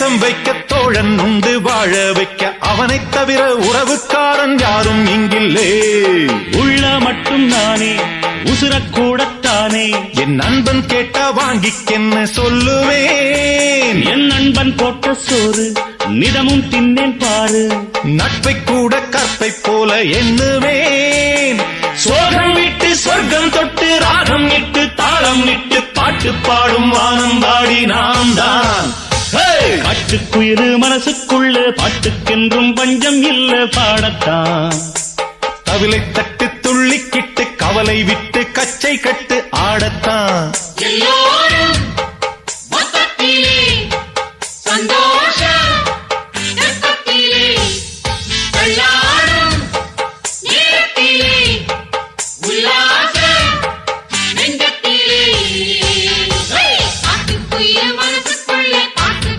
நேசம் வைக்க தோழன் உண்டு வாழ வைக்க அவனைத் தவிர உறவுக்காரன் யாரும் இங்கில்லே. உள்ள மட்டும் நானே உசுரக்கூடத்தானே என் நண்பன் கேட்டா வாங்கிக்கென்ன சொல்லுவேன். என் நண்பன் போட்ட சோறு நிதமும் தின்னேன் பாரு. நட்பை கூட கற்பை போல எண்ணுவேன். சோகம் விட்டு சொர்க்கம் தொட்டு ராகம் இட்டு தாளம் இட்டு பாட்டு பாடும் வானம் பாடி நாம் தான். காட்டுக்குயிரு மனசுக்குள்ள பாட்டுக்கென்றும் பஞ்சம் இல்ல பாடத்தான். தவிலை தட்டு துள்ளிக்கிட்டு கவலை விட்டு கச்சை கட்டு ஆடத்தான்.